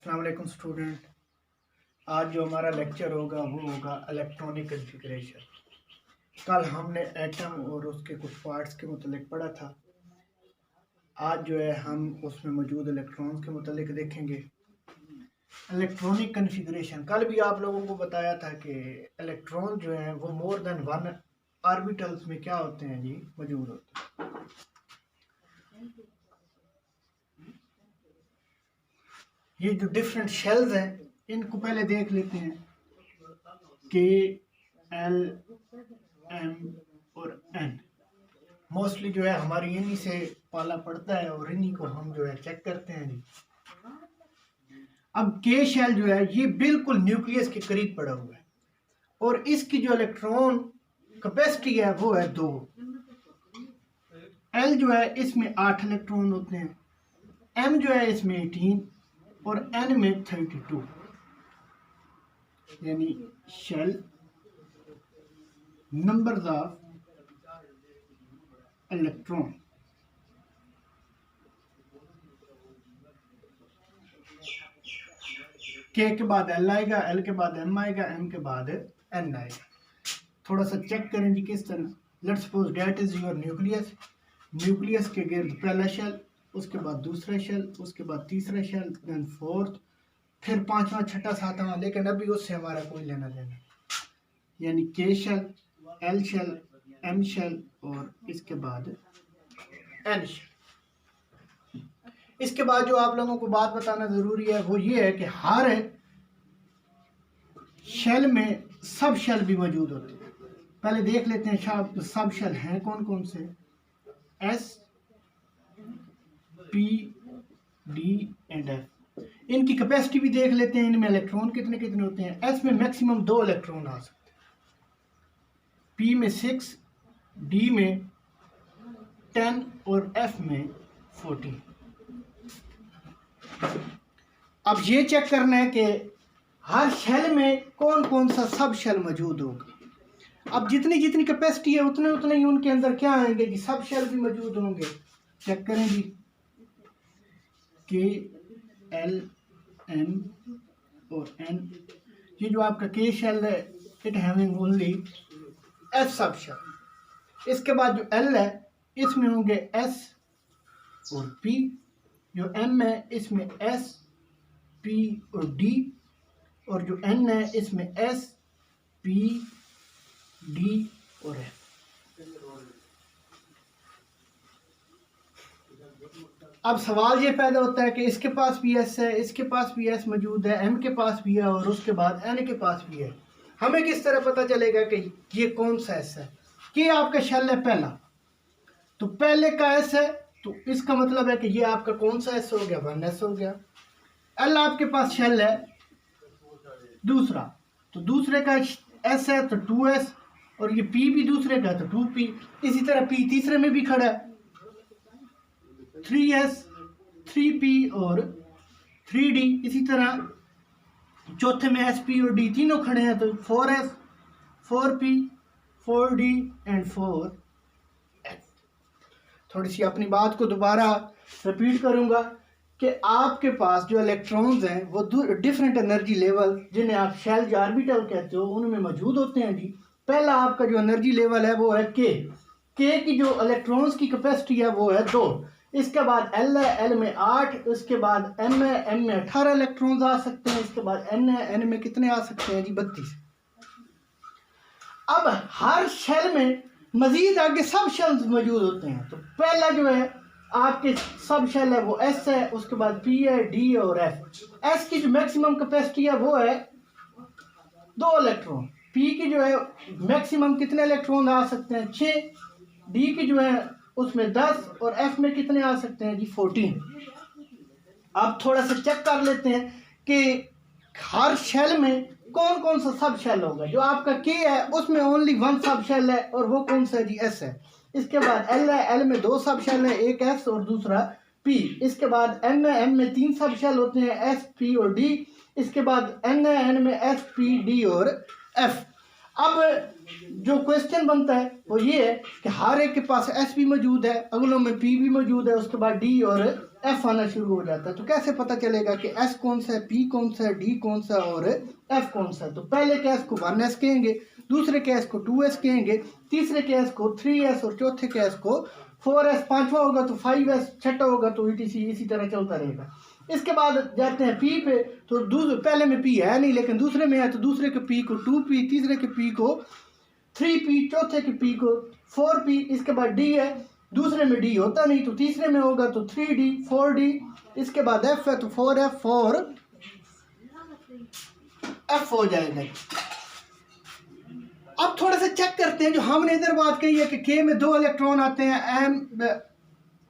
अस्सलाम वालेकुम स्टूडेंट। आज जो हमारा लेक्चर होगा वो होगा इलेक्ट्रॉनिक कॉन्फ़िगरेशन। कल हमने एटम और उसके कुछ पार्ट्स के मुतालिक पढ़ा था। आज जो है हम उसमें मौजूद इलेक्ट्रॉन्स के मुतालिक देखेंगे। इलेक्ट्रॉनिक कॉन्फ़िगरेशन कल भी आप लोगों को बताया था कि इलेक्ट्रॉन जो है वो मोर देन वन ऑर्बिटल्स में क्या होते हैं जी, मौजूद होते हैं। ये जो डिफरेंट शेल्स हैं इनको पहले देख लेते हैं। के, एल, एम और एन मोस्टली जो है हमारी इन्हीं से पाला पड़ता है और इन्हीं को हम जो है चेक करते हैं जी। अब के शेल जो है ये बिल्कुल न्यूक्लियस के करीब पड़ा हुआ है और इसकी जो इलेक्ट्रॉन कैपेसिटी है वो है 2। एल जो है इसमें 8 इलेक्ट्रॉन होते हैं, एम जो है इसमें 18 और एन में 32, यानी शेल नंबर्स ऑफ इलेक्ट्रॉन। के बाद एल आएगा, एल के बाद एम आएगा, एम के बाद एन आएगा। थोड़ा सा चेक करें जी किस तरह। Let's suppose that is your nucleus. Nucleus के गिर्द पहला शेल, उसके बाद दूसरा शेल, उसके बाद तीसरा शेल, देन फोर्थ, फिर पांचवा, छठा, सातवां, लेकिन अभी उससे हमारा कोई लेना देना। यानी K shell, L shell, M shell और इसके बाद एन शेल। इसके बाद जो आप लोगों को बात बताना जरूरी है वो ये है कि हर शेल में सब शेल भी मौजूद होते हैं। पहले देख लेते हैं सब शेल हैं कौन कौन से। S, P, D and F. इनकी कैपेसिटी भी देख लेते हैं, इनमें इलेक्ट्रॉन कितने कितने होते हैं। एस में मैक्सिमम 2 इलेक्ट्रॉन आ सकते हैं, पी में 6, डी में 10 और एफ में 14। अब ये चेक करना है कि हर शेल में कौन कौन सा सब शेल मौजूद होगा। अब जितनी जितनी कैपेसिटी है उतने उतने ही उनके अंदर क्या आएंगे कि सब शेल भी मौजूद होंगे। चेक करें जी, के, एल, एम और एन। ये जो आपका के शेल है it having only S sub shell. इसके बाद जो एल है इसमें होंगे एस और पी। जो एम है इसमें एस, पी और डी। और जो एन है इसमें एस, पी, डी और एफ। अब सवाल ये पैदा होता है कि इसके पास भी एस है, इसके पास भी एस मौजूद है, एम के पास भी है और उसके बाद एन के पास भी है। हमें किस तरह पता चलेगा कि ये कौन सा एस है। कि आपका शेल है पहला, तो पहले का एस है तो इसका मतलब है कि ये आपका कौन सा एस हो गया, 1s हो गया। एल आपके पास शेल है दूसरा, तो दूसरे का एस है तो 2s और ये पी भी दूसरे का है तो 2p। इसी तरह पी तीसरे में भी खड़ा है 3s, 3p और 3d। इसी तरह चौथे में sp और d तीनों खड़े हैं तो 4s, 4p, 4d and 4s। थोड़ी सी अपनी बात को दोबारा रिपीट करूंगा कि आपके पास जो इलेक्ट्रॉन्स हैं वो डिफरेंट एनर्जी लेवल, जिन्हें आप शेल ऑर्बिटल कहते हो, उनमें मौजूद होते हैं जी। पहला आपका जो एनर्जी लेवल है वो है के की जो इलेक्ट्रॉन्स की कैपेसिटी है वो है 2। इसके बाद एल है, एल में 8। इसके बाद एम है, एम में 18 इलेक्ट्रॉन्स आ सकते हैं। इसके बाद एन है, एन में कितने आ सकते हैं जी, 32। अब हर शेल में मजीद आगे सब शेल्स मौजूद होते हैं। तो पहला जो है आपके सब शेल है वो एस है, उसके बाद पी है, डी और एफ। एस की जो मैक्सिमम कैपेसिटी है वो है 2 इलेक्ट्रॉन। पी की जो है मैक्सिमम कितने इलेक्ट्रॉन आ सकते हैं, 6। डी की जो है उसमें 10 और एफ में कितने आ सकते हैं जी, 14। अब थोड़ा सा चेक कर लेते हैं कि हर शेल में कौन कौन सा सब शेल होगा। जो आपका के है उसमें ओनली 1 सब शेल है और वो कौन सा है जी, एस है। इसके बाद एल है, एल में 2 सब शेल है, एक एस और दूसरा पी। इसके बाद एम है, एम में 3 सब शेल होते हैं, एस, पी और डी। इसके बाद एन है, एन में एस, पी, डी और एफ। अब जो क्वेश्चन बनता है वो ये है कि हर एक के पास एस भी मौजूद है, अगलों में पी भी मौजूद है, उसके बाद डी और एफ आना शुरू हो जाता है। तो कैसे पता चलेगा कि एस कौन सा है, पी कौन सा है, डी कौन सा और एफ कौन सा है? तो पहले के एस को 1s कहेंगे, दूसरे के एस को 2s कहेंगे, तीसरे के एस को 3s और चौथे के एस को 4s, पांचवा होगा तो 5s, छठा होगा तो ETC, इसी तरह चलता रहेगा। इसके बाद जाते हैं पी पे, तो पहले में पी है नहीं लेकिन दूसरे में है, तो दूसरे के पी को 2p, तीसरे के पी को 3p, चौथे के पी को 4p। इसके बाद डी है, दूसरे में डी होता नहीं तो तीसरे में होगा तो 3d, 4d। इसके बाद एफ है तो 4f, 4f हो जाएगा। अब थोड़ा सा चेक करते हैं, जो हमने इधर बात कही है कि के में 2 इलेक्ट्रॉन आते हैं,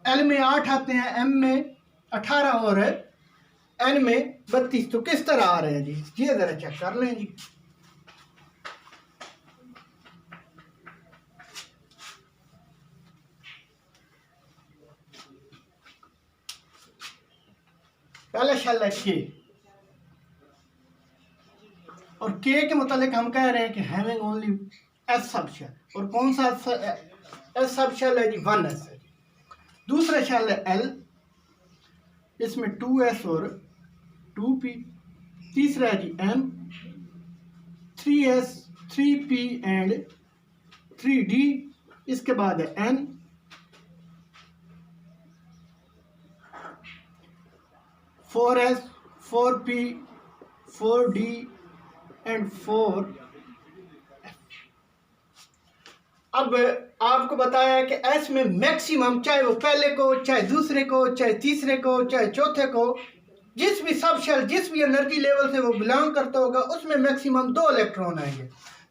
एल में 8 आते हैं, एम में 18 और एन में 32, तो किस तरह आ रहे हैं जी? ये जरा चेक कर लें जी। पहला शेल है के, और के के मुतालिक हम कह रहे हैं कि having only S sub shell, और कौन सा एस सब शेल है जी? 1s है। दूसरा शेल है एल, इसमें 2s और 2p। तीसरा है G M, 3s, 3p and 3d। इसके बाद है N, 4s, 4p, 4d and 4। अब आपको बताया है कि एस में मैक्सिमम, चाहे वो पहले को, चाहे दूसरे को, चाहे तीसरे को, चाहे चौथे को, जिस भी सब शेल, जिस भी एनर्जी लेवल से वो बिलोंग करता होगा, उसमें मैक्सिमम 2 इलेक्ट्रॉन आएंगे।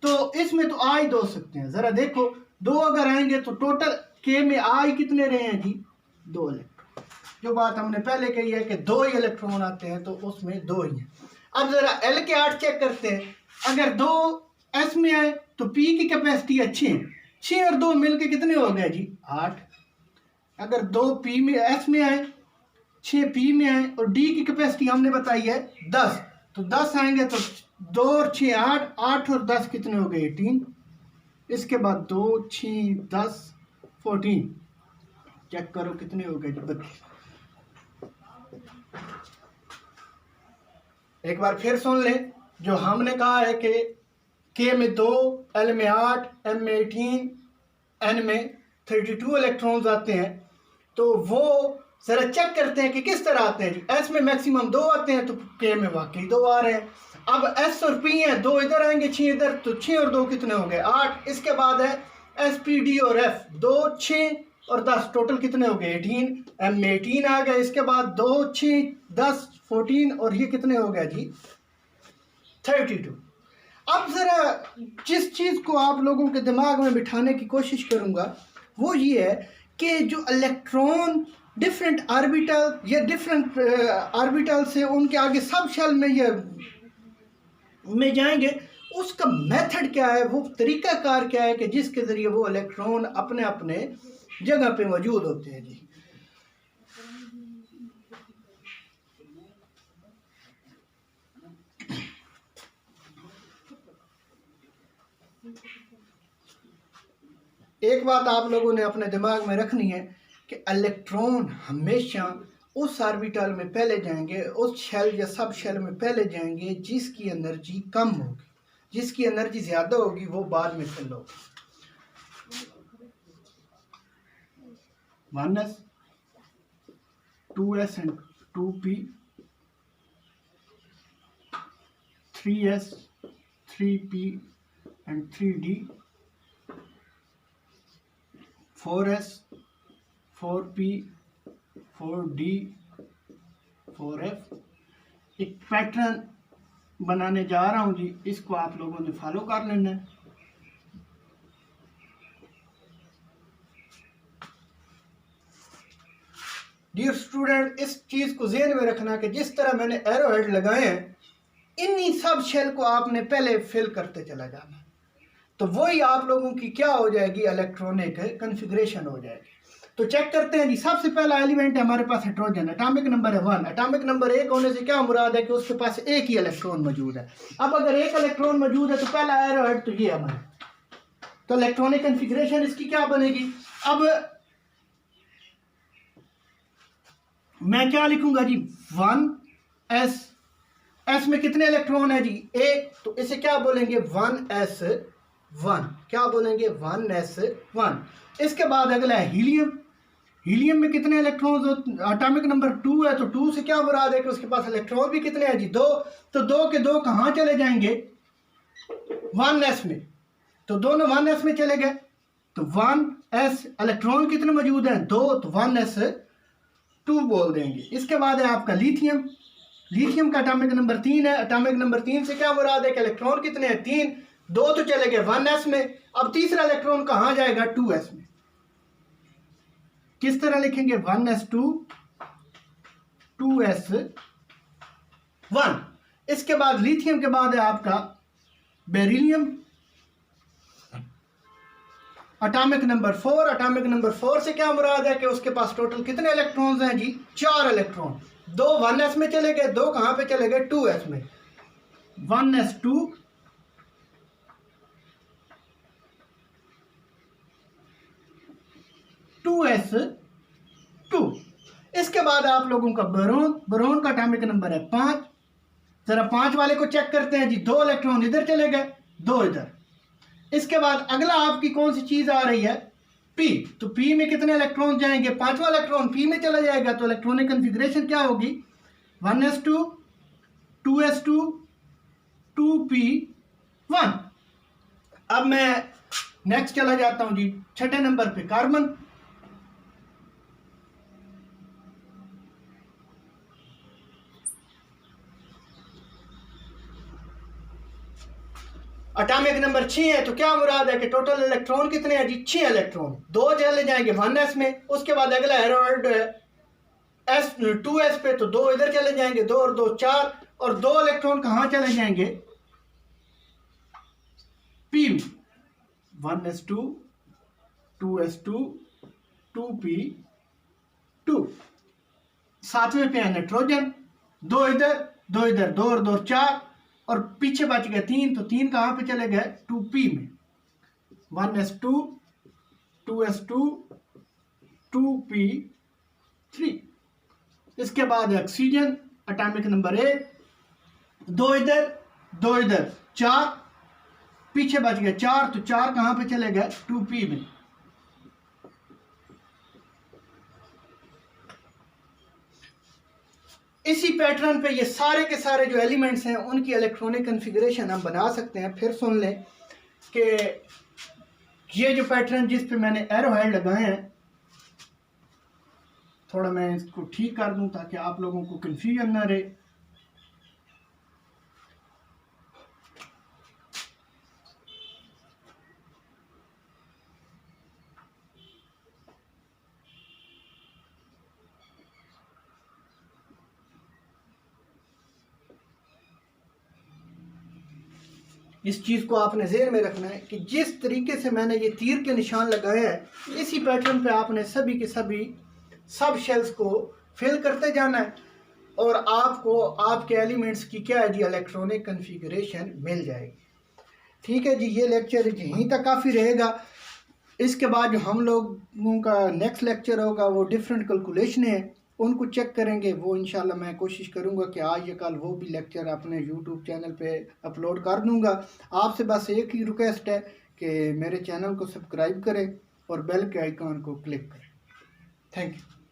तो इसमें तो आ ही 2 सकते हैं। ज़रा देखो, 2 अगर आएंगे तो टोटल के में आई कितने रहे हैं जी? 2 इलेक्ट्रॉन। जो बात हमने पहले कही है कि 2 ही इलेक्ट्रॉन आते हैं, तो उसमें 2 ही हैं। अब ज़रा एल के 8 चेक करते हैं। अगर 2 एस में आए तो पी की कैपेसिटी है 6 और 2 मिलके कितने हो गए जी? 8। अगर 2 पी में एस में आए, 6 पी में आए, और डी की कैपेसिटी हमने बताई है 10, तो 10 आएंगे तो 2 और 6 8, 8 और 10 कितने हो गए? 18। इसके बाद 2 6 10 14, चेक करो कितने हो गए जी? 32। एक बार फिर सुन ले, जो हमने कहा है कि के में 2, एल में 8, एम में 18, एन में 32 इलेक्ट्रॉन्स आते हैं। तो वो जरा चेक करते हैं कि किस तरह आते हैं जी। एस में मैक्सिमम 2 आते हैं, तो के में वाकई 2 आ रहे हैं। अब एस और पी हैं, 2 इधर आएंगे, 6 इधर, तो 6 और 2 कितने हो गए? 8। इसके बाद है एस, पी, डी और एफ, 2 6 और 10, टोटल कितने हो गए? 18। एम में 18 आ गए। इसके बाद 2 6 10 14, और ये कितने हो गया जी? 32। अब ज़रा जिस चीज़ को आप लोगों के दिमाग में बिठाने की कोशिश करूँगा वो ये है कि जो इलेक्ट्रॉन डिफरेंट ऑर्बिटल या डिफरेंट ऑर्बिटल से उनके आगे सब शेल में या में जाएंगे, उसका मेथड क्या है, वो तरीक़ाकार क्या है कि जिसके ज़रिए वो इलेक्ट्रॉन अपने अपने जगह पे मौजूद होते हैं जी। एक बात आप लोगों ने अपने दिमाग में रखनी है कि इलेक्ट्रॉन हमेशा उस ऑर्बिटल में पहले जाएंगे, उस शेल या सब शेल में पहले जाएंगे जिसकी एनर्जी कम होगी। जिसकी एनर्जी ज़्यादा होगी वो बाद में फिल होगी। 1s, 2s and 2p, 3s, 3p and 3d, 4s, 4p, 4d, 4f। एक पैटर्न बनाने जा रहा हूँ जी, इसको आप लोगों ने फॉलो कर लेना है। डियर स्टूडेंट, इस चीज़ को ज़हन में रखना कि जिस तरह मैंने एरो हेड लगाए हैं, इन्हीं सब शेल को आपने पहले फिल करते चला जाना, तो वही आप लोगों की क्या हो जाएगी? इलेक्ट्रॉनिक कन्फिग्रेशन हो जाएगी। तो चेक करते हैं जी। सबसे पहला एलिमेंट है हमारे पास हाइड्रोजन, एटॉमिक नंबर है 1। एटॉमिक नंबर 1 होने से क्या मुराद है कि उसके पास एक ही इलेक्ट्रॉन मौजूद है। अब अगर एक इलेक्ट्रॉन मौजूद है तो पहला एरोहेड तो ये हमारा, तो इलेक्ट्रॉनिक कॉन्फ़िगरेशन इसकी क्या बनेगी। अब मैं क्या लिखूंगा जी, 1s। एस में कितने इलेक्ट्रॉन है जी, एक, तो इसे क्या बोलेंगे 1s1। क्या बोलेंगे 1s1। इसके बाद अगला है हीलियम। हीलियम में कितने इलेक्ट्रॉन्स होते, एटॉमिक नंबर 2 है, तो 2 से क्या मुराद है कि उसके पास इलेक्ट्रॉन भी कितने हैं जी, 2। तो 2 के 2 कहाँ चले जाएंगे, 1s में, तो दोनों 1s में चले गए। तो 1s इलेक्ट्रॉन कितने मौजूद हैं, 2, तो 1s2 बोल देंगे। इसके बाद है आपका लिथियम। लिथियम का एटॉमिक नंबर 3 है। एटॉमिक नंबर 3 से क्या मुराद है कि इलेक्ट्रॉन कितने हैं, 3। 2 तो चले गए 1s में, अब तीसरा इलेक्ट्रॉन कहाँ जाएगा, 2s में। किस तरह लिखेंगे, 1s2 2s1। इसके बाद लिथियम के बाद है आपका beryllium, atomic number 4। Atomic number 4 से क्या मुराद है कि उसके पास टोटल कितने इलेक्ट्रॉन्स हैं जी, 4 इलेक्ट्रॉन। 2 1s में चले गए, 2 कहाँ पे चले गए, 2s में। 1s2 2s2। इसके बाद आप लोगों का बोरोन। बोरोन का एटॉमिक नंबर है 5। जरा 5 वाले को चेक करते हैं जी, 2 इलेक्ट्रॉन इधर चले गए, 2 इधर। इसके बाद अगला आपकी कौन सी चीज आ रही है, P। तो P में कितने इलेक्ट्रॉन जाएंगे, 5वां इलेक्ट्रॉन P में चला जाएगा, तो इलेक्ट्रॉनिक कॉन्फ़िगरेशन क्या होगी, 1s2 2s2 2p1। अब मैं नेक्स्ट चला जाता हूं जी, छठे नंबर पे कार्बन। एटॉमिक नंबर 6 है, तो क्या मुराद है कि टोटल इलेक्ट्रॉन कितने हैं जी, 6 इलेक्ट्रॉन। 2 चले जाएंगे 1s में। उसके बाद अगला हेरोल्ड s 2s पे, तो 2 इधर चले जाएंगे, 2 और 2 4, और 2 इलेक्ट्रॉन कहाँ चले जाएंगे, p में। 1s2 2s2 2p2। 7वें पे है नाइट्रोजन, 2 इधर 2 इधर, 2 और 2 4, और पीछे बच गए 3, तो 3 कहाँ पे चले गए, 2p में। 1s2 2s2 2p3। इसके बाद ऑक्सीजन, एटॉमिक नंबर 1, 2 इधर 2 इधर 4, पीछे बच गए 4, तो 4 कहाँ पे चले गए, 2p में। इसी पैटर्न पे ये सारे के सारे जो एलिमेंट्स हैं उनकी इलेक्ट्रॉनिक कॉन्फ़िगरेशन हम बना सकते हैं। फिर सुन लें कि ये जो पैटर्न जिस पे मैंने एरो हेड लगाए हैं, थोड़ा मैं इसको ठीक कर दूं ताकि आप लोगों को कंफ्यूजन ना रहे। इस चीज़ को आपने ज़हन में रखना है कि जिस तरीके से मैंने ये तीर के निशान लगाए हैं, इसी पैटर्न पे आपने सभी के सभी सब शेल्स को फिल करते जाना है, और आपको आपके एलिमेंट्स की क्या है जी, इलेक्ट्रॉनिक कॉन्फ़िगरेशन मिल जाएगी। ठीक है जी, ये लेक्चर यहीं तक काफ़ी रहेगा। इसके बाद जो हम लोगों का नेक्स्ट लेक्चर होगा वो डिफरेंट कैलकुलेशन है, उनको चेक करेंगे। वो इंशाल्लाह मैं कोशिश करूंगा कि आज या कल वो भी लेक्चर अपने यूट्यूब चैनल पे अपलोड कर दूंगा। आपसे बस एक ही रिक्वेस्ट है कि मेरे चैनल को सब्सक्राइब करें और बेल के आइकॉन को क्लिक करें। Thank you.